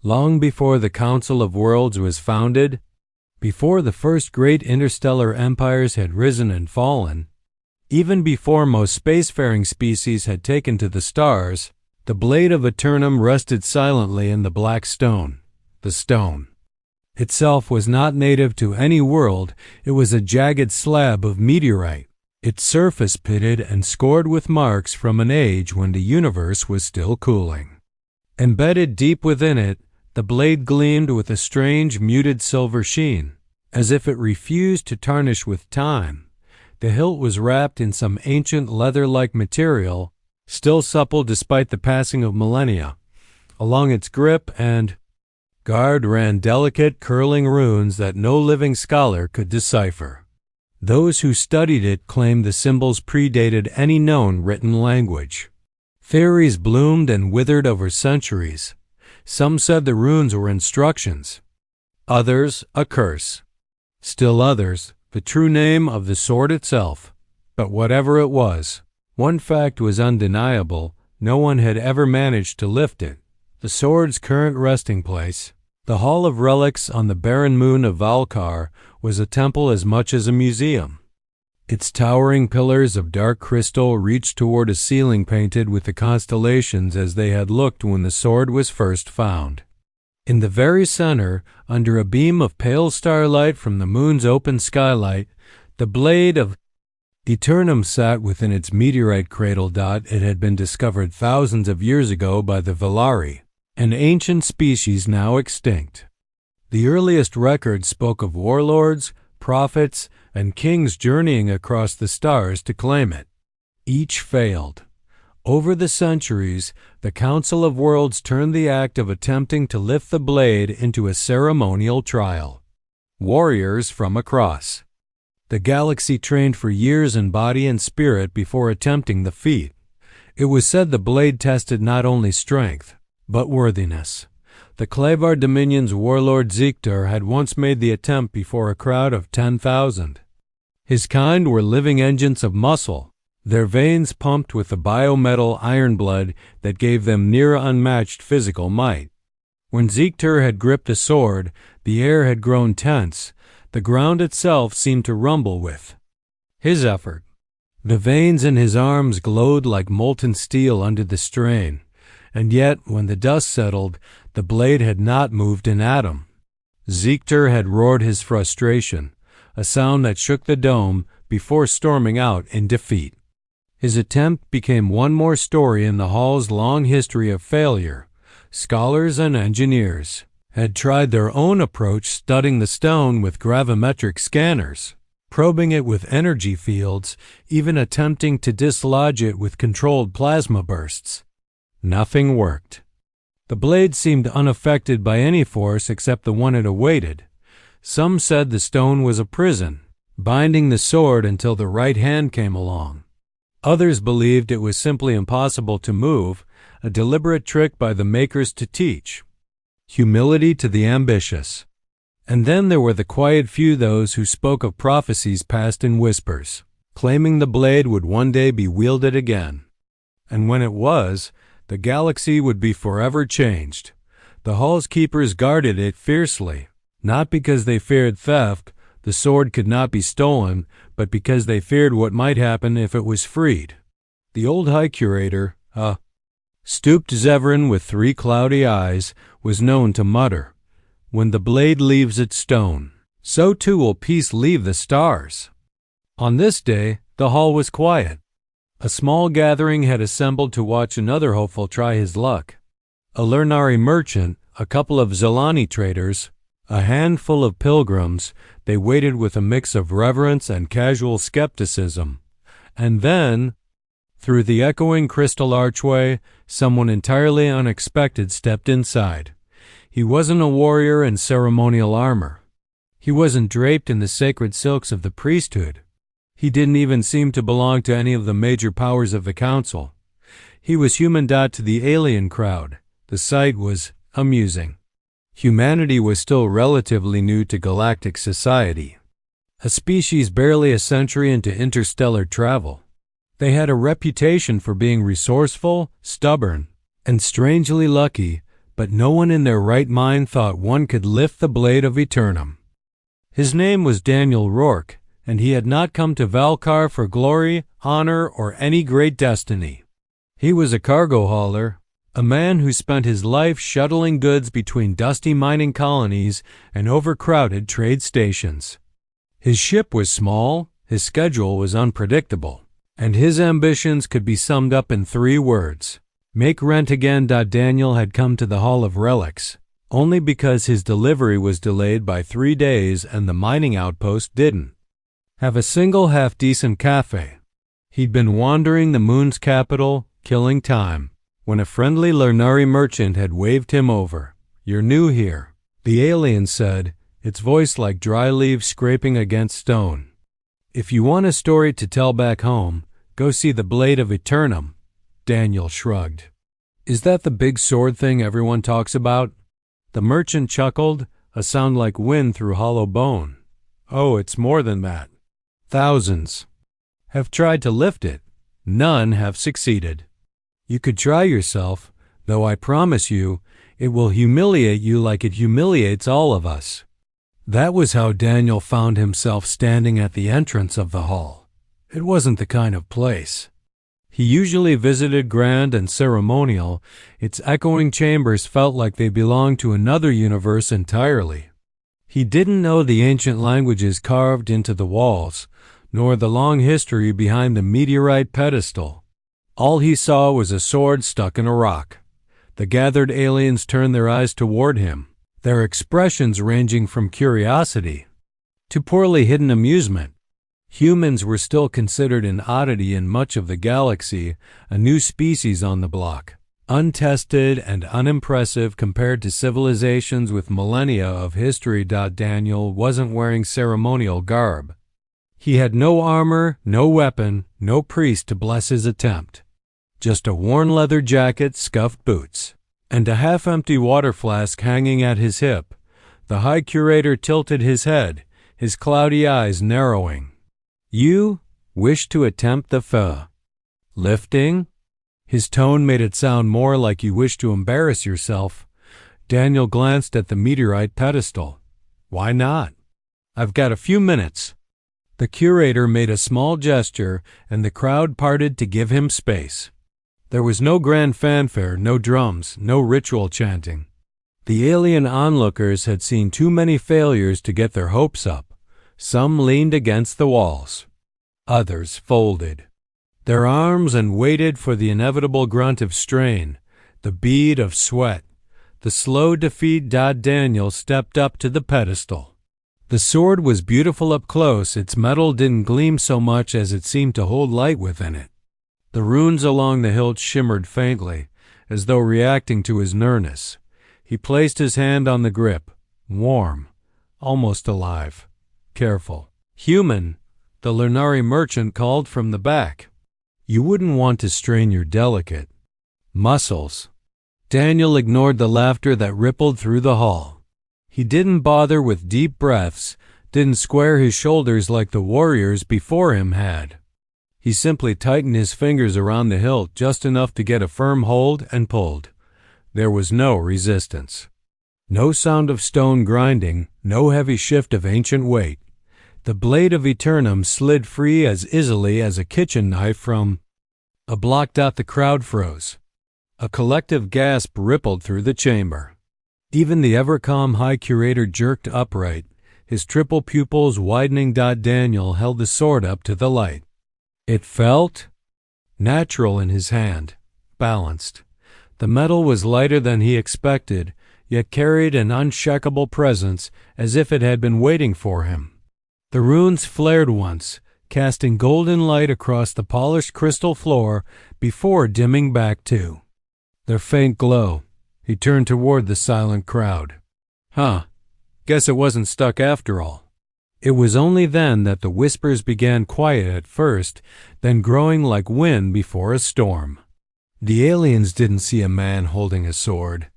Long before the Council of Worlds was founded, before the first great interstellar empires had risen and fallen, even before most spacefaring species had taken to the stars, the blade of Eternum rested silently in the black stone. The stone itself was not native to any world. It was a jagged slab of meteorite, its surface pitted and scored with marks from an age when the universe was still cooling. Embedded deep within it, the blade gleamed with a strange, muted silver sheen, as if it refused to tarnish with time. The hilt was wrapped in some ancient leather-like material, still supple despite the passing of millennia. Along its grip and guard ran delicate, curling runes that no living scholar could decipher. Those who studied it claimed the symbols predated any known written language. Theories bloomed and withered over centuries. Some said the runes were instructions, others a curse, still others the true name of the sword itself. But whatever it was, one fact was undeniable: no one had ever managed to lift it. The sword's current resting place, the Hall of Relics on the barren moon of Valkar, was a temple as much as a museum. Its towering pillars of dark crystal reached toward a ceiling painted with the constellations as they had looked when the sword was first found. In the very center, under a beam of pale starlight from the moon's open skylight, the blade of Eternum sat within its meteorite cradle. It had been discovered thousands of years ago by the Velari, an ancient species now extinct. The earliest records spoke of warlords, prophets, and kings journeying across the stars to claim it. Each failed. Over the centuries, the Council of Worlds turned the act of attempting to lift the blade into a ceremonial trial. Warriors from across the galaxy trained for years in body and spirit before attempting the feat. It was said the blade tested not only strength, but worthiness. The Clavar Dominion's warlord Ziekter had once made the attempt before a crowd of 10,000. His kind were living engines of muscle, their veins pumped with the biometal iron blood that gave them near unmatched physical might. When Ziekter had gripped a sword, the air had grown tense. The ground itself seemed to rumble with his effort. The veins in his arms glowed like molten steel under the strain, and yet, when the dust settled, the blade had not moved an atom. Ziekter had roared his frustration, a sound that shook the dome, before storming out in defeat. His attempt became one more story in the Hall's long history of failure. Scholars and engineers had tried their own approach, studying the stone with gravimetric scanners, probing it with energy fields, even attempting to dislodge it with controlled plasma bursts. Nothing worked. The blade seemed unaffected by any force except the one it awaited. Some said the stone was a prison, binding the sword until the right hand came along. Others believed it was simply impossible to move, a deliberate trick by the makers to teach humility to the ambitious. And then there were the quiet few, those who spoke of prophecies passed in whispers, claiming the blade would one day be wielded again. And when it was, the galaxy would be forever changed. The Hall's keepers guarded it fiercely, not because they feared theft, the sword could not be stolen, but because they feared what might happen if it was freed. The old High Curator, a stooped Zevran with 3 cloudy eyes, was known to mutter, "When the blade leaves its stone, so too will peace leave the stars." On this day, the Hall was quiet. A small gathering had assembled to watch another hopeful try his luck. A Lernari merchant, a couple of Zolani traders, a handful of pilgrims. They waited with a mix of reverence and casual skepticism. And then, through the echoing crystal archway, someone entirely unexpected stepped inside. He wasn't a warrior in ceremonial armor. He wasn't draped in the sacred silks of the priesthood. He didn't even seem to belong to any of the major powers of the council. He was human. To the alien crowd, the sight was amusing. Humanity was still relatively new to galactic society, a species barely a century into interstellar travel. They had a reputation for being resourceful, stubborn, and strangely lucky, but no one in their right mind thought one could lift the blade of Eternum. His name was Daniel Rourke, and he had not come to Valkar for glory, honor, or any great destiny. He was a cargo hauler, a man who spent his life shuttling goods between dusty mining colonies and overcrowded trade stations. His ship was small, his schedule was unpredictable, and his ambitions could be summed up in 3 words. Make rent again. Daniel had come to the Hall of Relics only because his delivery was delayed by 3 days and the mining outpost didn't have a single half-decent cafe. He'd been wandering the moon's capital, killing time, when a friendly Lernari merchant had waved him over. "You're new here," the alien said, its voice like dry leaves scraping against stone. "If you want a story to tell back home, go see the Blade of Eternum." Daniel shrugged. "Is that the big sword thing everyone talks about?" The merchant chuckled, a sound like wind through hollow bone. "Oh, it's more than that. Thousands have tried to lift it. None have succeeded. You could try yourself, though I promise you, it will humiliate you like it humiliates all of us." That was how Daniel found himself standing at the entrance of the hall. It wasn't the kind of place he usually visited, grand and ceremonial. Its echoing chambers felt like they belonged to another universe entirely. He didn't know the ancient languages carved into the walls, nor the long history behind the meteorite pedestal. All he saw was a sword stuck in a rock. The gathered aliens turned their eyes toward him, their expressions ranging from curiosity to poorly hidden amusement. Humans were still considered an oddity in much of the galaxy, a new species on the block, untested and unimpressive compared to civilizations with millennia of history. Daniel wasn't wearing ceremonial garb. He had no armor, no weapon, no priest to bless his attempt. Just a worn leather jacket, scuffed boots, and a half-empty water flask hanging at his hip. The High Curator tilted his head, his cloudy eyes narrowing. "You wish to attempt the lifting?" His tone made it sound more like you wish to embarrass yourself. Daniel glanced at the meteorite pedestal. "Why not? I've got a few minutes." The curator made a small gesture, and the crowd parted to give him space. There was no grand fanfare, no drums, no ritual chanting. The alien onlookers had seen too many failures to get their hopes up. Some leaned against the walls. Others folded their arms and waited for the inevitable grunt of strain, the bead of sweat, the slow defeat. Daniel stepped up to the pedestal. The sword was beautiful up close. Its metal didn't gleam so much as it seemed to hold light within it. The runes along the hilt shimmered faintly, as though reacting to his nearness. He placed his hand on the grip, warm, almost alive, careful. "Human," the Lernari merchant called from the back. "You wouldn't want to strain your delicate muscles." Daniel ignored the laughter that rippled through the hall. He didn't bother with deep breaths, didn't square his shoulders like the warriors before him had. He simply tightened his fingers around the hilt just enough to get a firm hold and pulled. There was no resistance. No sound of stone grinding, no heavy shift of ancient weight. The blade of Eternum slid free as easily as a kitchen knife from a block. The crowd froze. A collective gasp rippled through the chamber. Even the ever-calm High Curator jerked upright, his triple pupils widening. Daniel held the sword up to the light. It felt natural in his hand, balanced. The metal was lighter than he expected, yet carried an unshakable presence, as if it had been waiting for him. The runes flared once, casting golden light across the polished crystal floor before dimming back to their faint glow. He turned toward the silent crowd. Guess it wasn't stuck after all." It was only then that the whispers began, quiet at first, then growing like wind before a storm. The aliens didn't see a man holding a sword.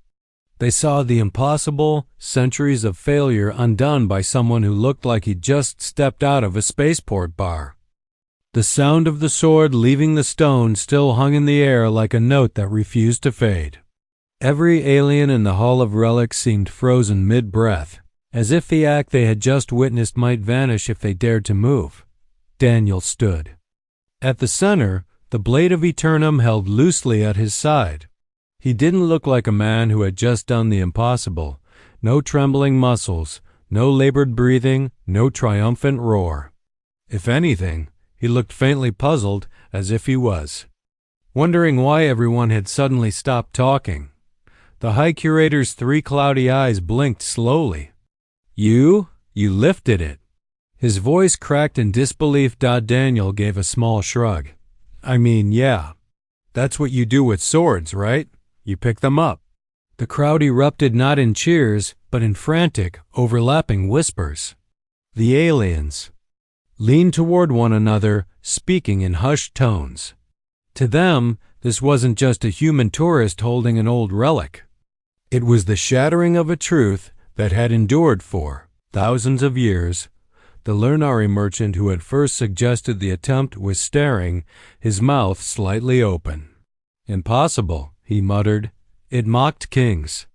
They saw the impossible, centuries of failure undone by someone who looked like he'd just stepped out of a spaceport bar. The sound of the sword leaving the stone still hung in the air like a note that refused to fade. Every alien in the Hall of Relics seemed frozen mid-breath, as if the act they had just witnessed might vanish if they dared to move. Daniel stood. At the center, the blade of Eternum held loosely at his side. He didn't look like a man who had just done the impossible. No trembling muscles, no labored breathing, no triumphant roar. If anything, he looked faintly puzzled, as if he was wondering why everyone had suddenly stopped talking. The High Curator's 3 cloudy eyes blinked slowly. You lifted it." His voice cracked in disbelief. Daniel gave a small shrug. "I mean, yeah. That's what you do with swords, right? You pick them up." The crowd erupted not in cheers, but in frantic, overlapping whispers. The aliens leaned toward one another, speaking in hushed tones. To them, this wasn't just a human tourist holding an old relic. It was the shattering of a truth that had endured for thousands of years. The Lernari merchant who had first suggested the attempt was staring, his mouth slightly open. "Impossible," he muttered. "It mocked kings,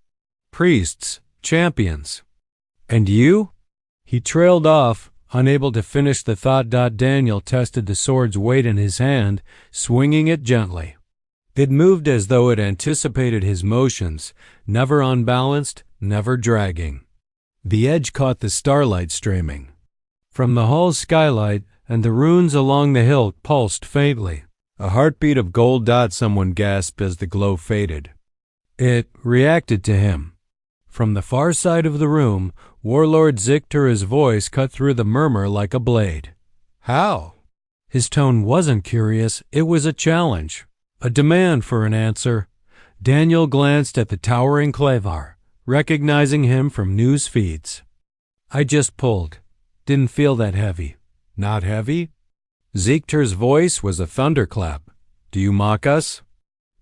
priests, champions. And you?" He trailed off, unable to finish the thought. Daniel tested the sword's weight in his hand, swinging it gently. It moved as though it anticipated his motions, never unbalanced, never dragging. The edge caught the starlight streaming from the hall's skylight, and the runes along the hilt pulsed faintly. A heartbeat of gold. Someone gasped as the glow faded. It reacted to him. From the far side of the room, Warlord Zictor's voice cut through the murmur like a blade. "How?" His tone wasn't curious, it was a challenge, a demand for an answer. Daniel glanced at the towering Clavar, recognizing him from news feeds. "I just pulled. Didn't feel that heavy." "Not heavy?" Zictor's voice was a thunderclap. "Do you mock us?"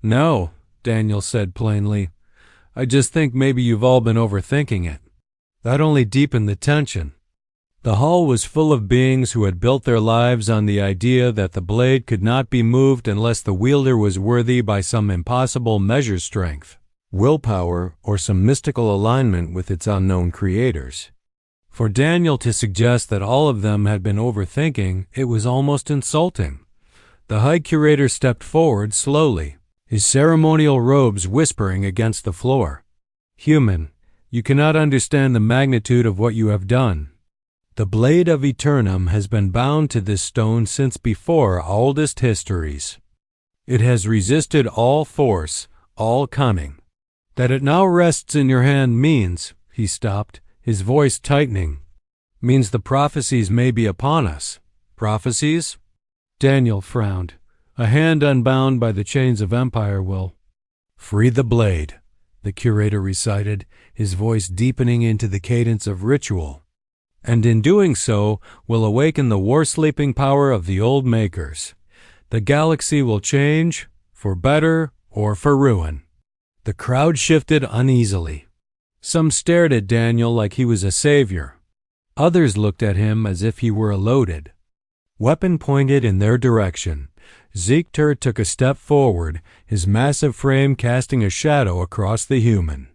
"No," Daniel said plainly. "I just think maybe you've all been overthinking it." That only deepened the tension. The hall was full of beings who had built their lives on the idea that the blade could not be moved unless the wielder was worthy by some impossible measure strength, willpower, or some mystical alignment with its unknown creators. For Daniel to suggest that all of them had been overthinking, it was almost insulting. The High Curator stepped forward slowly, his ceremonial robes whispering against the floor. "Human, you cannot understand the magnitude of what you have done. The blade of Eternum has been bound to this stone since before our oldest histories. It has resisted all force, all cunning. That it now rests in your hand means," he stopped, his voice tightening, "means the prophecies may be upon us." "Prophecies?" Daniel frowned. "A hand unbound by the chains of empire will free the blade," the curator recited, his voice deepening into the cadence of ritual. "And in doing so will awaken the war-sleeping power of the old makers. The galaxy will change, for better or for ruin." The crowd shifted uneasily. Some stared at Daniel like he was a savior. Others looked at him as if he were a loaded weapon pointed in their direction. Zictor took a step forward, his massive frame casting a shadow across the human.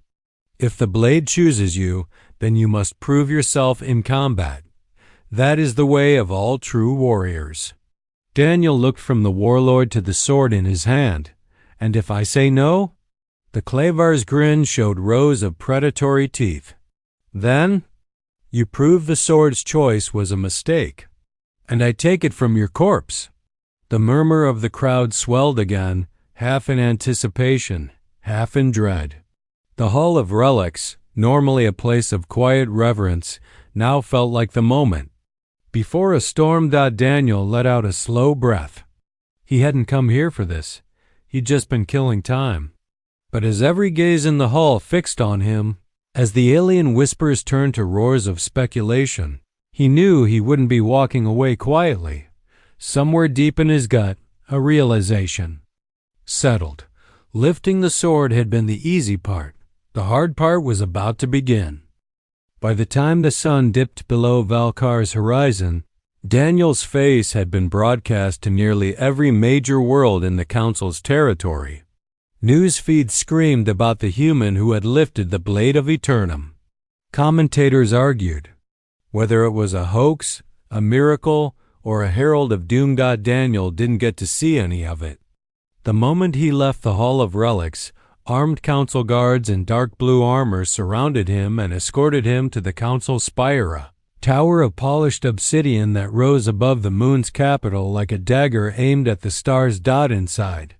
"If the blade chooses you, then you must prove yourself in combat. That is the way of all true warriors." Daniel looked from the warlord to the sword in his hand. "And if I say no?" The Clavar's grin showed rows of predatory teeth. "Then you prove the sword's choice was a mistake, and I take it from your corpse." The murmur of the crowd swelled again, half in anticipation, half in dread. The Hall of Relics, normally a place of quiet reverence, now felt like the moment. Before a storm. Daniel let out a slow breath. He hadn't come here for this. He'd just been killing time. But as every gaze in the hall fixed on him, as the alien whispers turned to roars of speculation, he knew he wouldn't be walking away quietly. Somewhere deep in his gut, a realization settled. Lifting the sword had been the easy part. The hard part was about to begin. By the time the sun dipped below Valkar's horizon, Daniel's face had been broadcast to nearly every major world in the Council's territory. News feeds screamed about the human who had lifted the blade of Eternum. Commentators argued whether it was a hoax, a miracle, or a herald of doom. Daniel didn't get to see any of it. The moment he left the Hall of Relics, armed council guards in dark blue armor surrounded him and escorted him to the council spire, a tower of polished obsidian that rose above the moon's capital like a dagger aimed at the stars. Inside,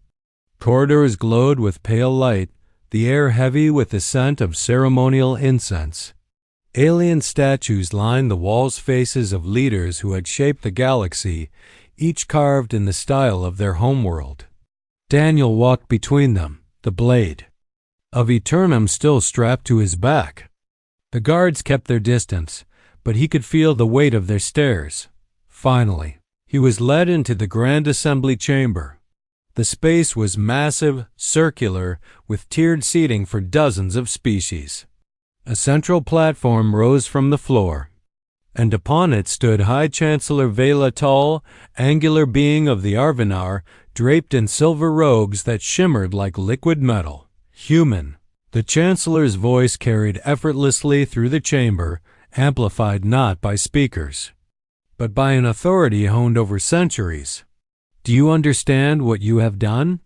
corridors glowed with pale light, the air heavy with the scent of ceremonial incense. Alien statues lined the walls, faces of leaders who had shaped the galaxy, each carved in the style of their homeworld. Daniel walked between them, the blade of Eternum still strapped to his back. The guards kept their distance, but he could feel the weight of their stares. Finally, he was led into the grand assembly chamber. The space was massive, circular, with tiered seating for dozens of species. A central platform rose from the floor, and upon it stood High Chancellor Vela, tall, angular being of the Arvinar, draped in silver robes that shimmered like liquid metal. Human. The Chancellor's voice carried effortlessly through the chamber, amplified not by speakers, but by an authority honed over centuries. "Do you understand what you have done?"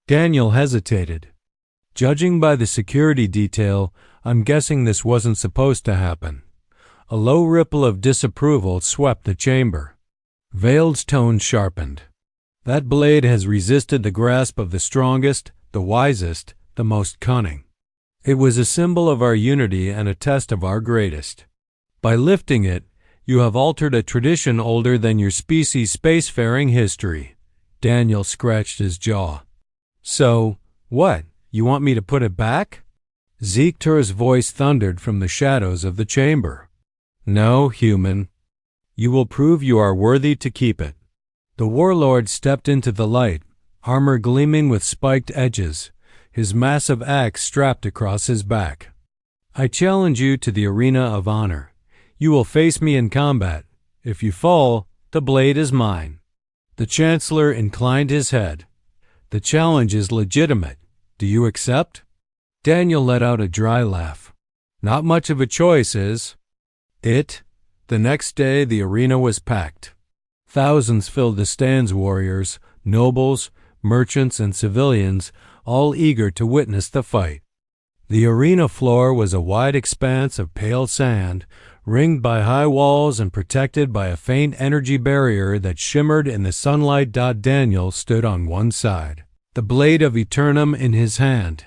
Daniel hesitated. Judging by the security detail, I'm guessing this wasn't supposed to happen. A low ripple of disapproval swept the chamber. Veil's tone sharpened. "That blade has resisted the grasp of the strongest, the wisest, the most cunning. It was a symbol of our unity and a test of our greatest. By lifting it, you have altered a tradition older than your species' spacefaring history." Daniel scratched his jaw. "So, what? You want me to put it back?" Ziekter's voice thundered from the shadows of the chamber. "No, human. You will prove you are worthy to keep it." The warlord stepped into the light, armor gleaming with spiked edges, his massive axe strapped across his back. "I challenge you to the arena of honor. You will face me in combat. If you fall, the blade is mine." The Chancellor inclined his head. "The challenge is legitimate. Do you accept?" Daniel let out a dry laugh. "Not much of a choice, is it?" The next day the arena was packed. Thousands filled the stands, warriors, nobles, merchants, and civilians, all eager to witness the fight. The arena floor was a wide expanse of pale sand, ringed by high walls and protected by a faint energy barrier that shimmered in the sunlight. Daniel stood on one side, the blade of Eternum in his hand.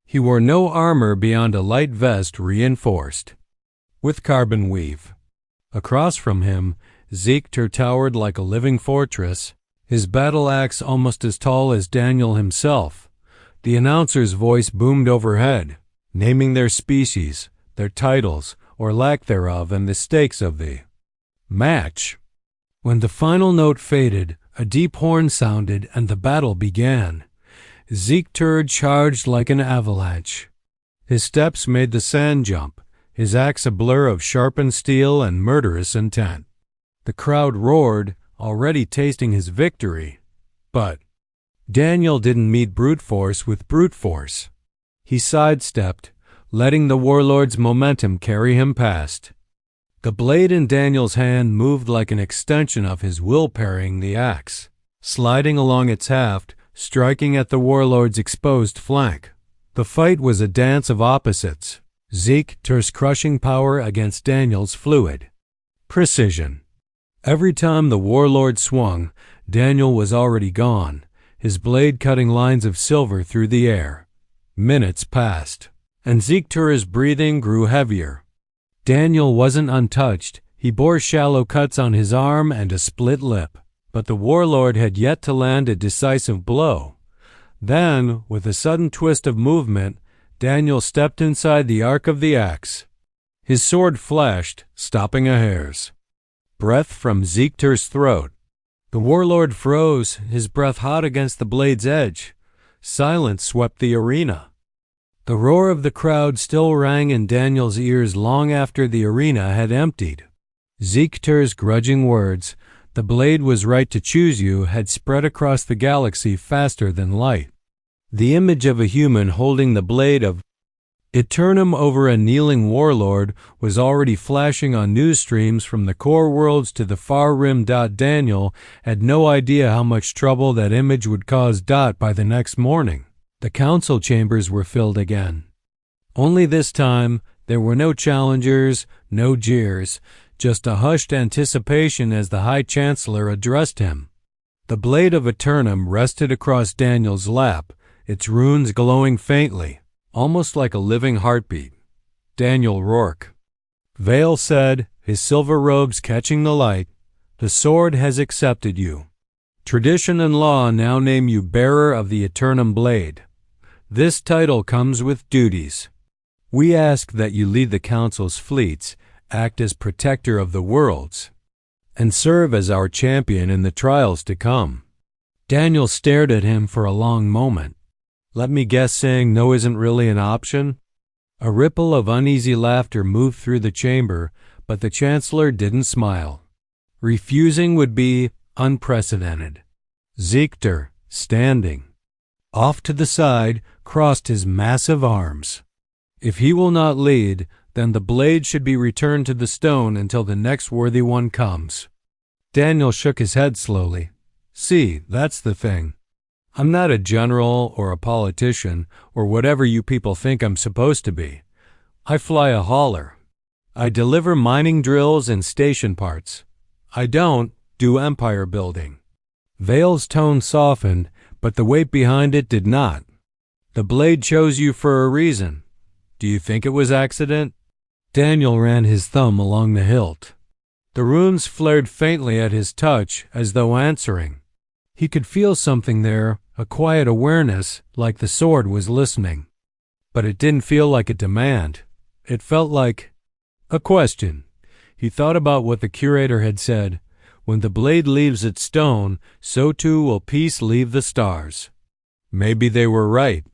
He wore no armor beyond a light vest reinforced with carbon weave. Across from him, Ziekter towered like a living fortress, his battle axe almost as tall as Daniel himself. The announcer's voice boomed overhead, naming their species, their titles, or lack thereof, and the stakes of the match. When the final note faded, a deep horn sounded and the battle began. Ziekter charged like an avalanche. His steps made the sand jump, his axe a blur of sharpened steel and murderous intent. The crowd roared, already tasting his victory. But Daniel didn't meet brute force with brute force. He sidestepped, letting the warlord's momentum carry him past. The blade in Daniel's hand moved like an extension of his will, parrying the axe, sliding along its haft, striking at the warlord's exposed flank. The fight was a dance of opposites, Ziekter's crushing power against Daniel's fluid precision. Every time the warlord swung, Daniel was already gone, his blade cutting lines of silver through the air. Minutes passed, and Ziekter's breathing grew heavier. Daniel wasn't untouched. He bore shallow cuts on his arm and a split lip. But the warlord had yet to land a decisive blow. Then, with a sudden twist of movement, Daniel stepped inside the arc of the axe. His sword flashed, stopping a hair's breadth from Ziekter's throat. The warlord froze, his breath hot against the blade's edge. Silence swept the arena. The roar of the crowd still rang in Daniel's ears long after the arena had emptied. Ziekter's grudging words, "The blade was right to choose you," had spread across the galaxy faster than light. The image of a human holding the blade of Eternum over a kneeling warlord was already flashing on news streams from the core worlds to the far rim. Daniel had no idea how much trouble that image would cause. By the next morning, the council chambers were filled again. Only this time, there were no challengers, no jeers, just a hushed anticipation as the High Chancellor addressed him. The blade of Eternum rested across Daniel's lap, its runes glowing faintly, almost like a living heartbeat. Daniel Rourke. Vale said, his silver robes catching the light, "The sword has accepted you. Tradition and law now name you bearer of the Eternum blade. This title comes with duties. We ask that you lead the Council's fleets, act as protector of the worlds, and serve as our champion in the trials to come." Daniel stared at him for a long moment. Let me guess, saying no isn't really an option? A ripple of uneasy laughter moved through the chamber, but the Chancellor didn't smile. Refusing would be unprecedented. Ziegler, standing off to the side, crossed his massive arms. If he will not lead, then the blade should be returned to the stone until the next worthy one comes. Daniel shook his head slowly. See, that's the thing. I'm not a general or a politician or whatever you people think I'm supposed to be. I fly a hauler. I deliver mining drills and station parts. I don't do empire building. Vale's tone softened, but the weight behind it did not. The blade chose you for a reason. Do you think it was accident? Daniel ran his thumb along the hilt. The runes flared faintly at his touch, as though answering. He could feel something there, a quiet awareness, like the sword was listening. But it didn't feel like a demand. It felt like a question. He thought about what the curator had said. When the blade leaves its stone, so too will peace leave the stars. Maybe they were right.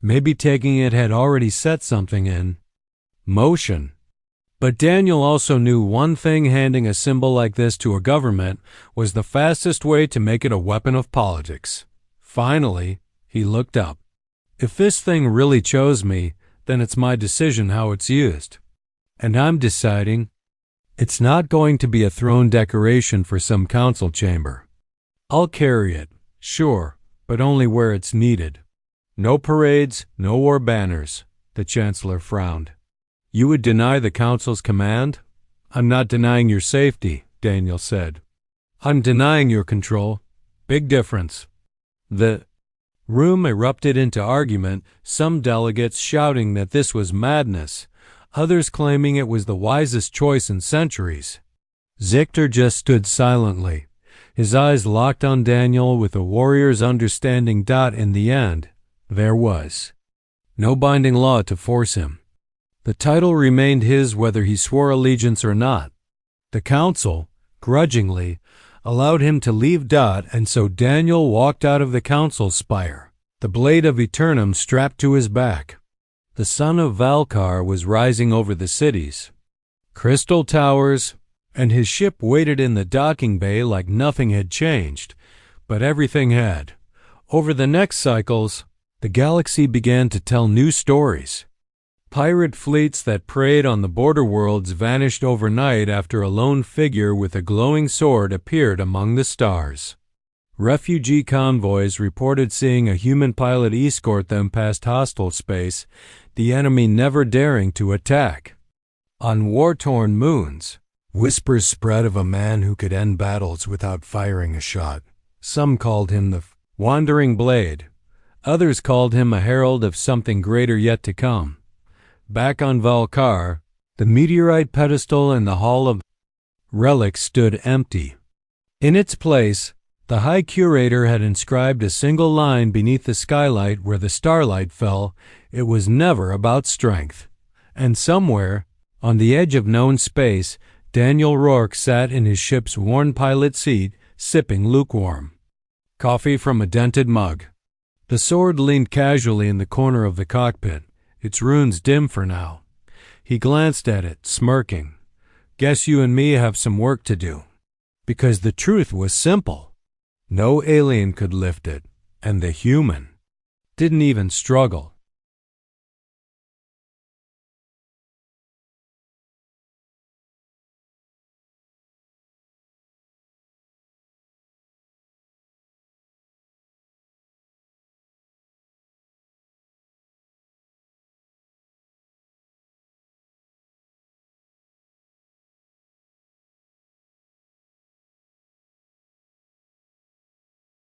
Maybe taking it had already set something in motion. But Daniel also knew one thing: handing a symbol like this to a government was the fastest way to make it a weapon of politics. Finally, he looked up. If this thing really chose me, then it's my decision how it's used. And I'm deciding it's not going to be a throne decoration for some council chamber. I'll carry it, sure, but only where it's needed. No parades, no war banners. The Chancellor frowned. You would deny the Council's command? I'm not denying your safety, Daniel said. I'm denying your control. Big difference. The room erupted into argument, some delegates shouting that this was madness, others claiming it was the wisest choice in centuries. Ziegler just stood silently, his eyes locked on Daniel with a warrior's understanding. In the end, there was no binding law to force him. The title remained his whether he swore allegiance or not. The council, grudgingly, allowed him to leave. And so Daniel walked out of the council spire, the blade of Eternum strapped to his back. The sun of Valkar was rising over the cities, crystal towers, and his ship waited in the docking bay like nothing had changed. But everything had. Over the next cycles, the galaxy began to tell new stories. Pirate fleets that preyed on the border worlds vanished overnight after a lone figure with a glowing sword appeared among the stars. Refugee convoys reported seeing a human pilot escort them past hostile space, the enemy never daring to attack. On war-torn moons, whispers spread of a man who could end battles without firing a shot. Some called him the Wandering Blade. Others called him a herald of something greater yet to come. Back on Valkar, the meteorite pedestal in the Hall of Relics stood empty. In its place, the High Curator had inscribed a single line beneath the skylight where the starlight fell: it was never about strength. And somewhere, on the edge of known space, Daniel Rourke sat in his ship's worn pilot seat, sipping lukewarm coffee from a dented mug. The sword leaned casually in the corner of the cockpit, its runes dim for now. He glanced at it, smirking. Guess you and me have some work to do. Because the truth was simple. No alien could lift it, and the human didn't even struggle.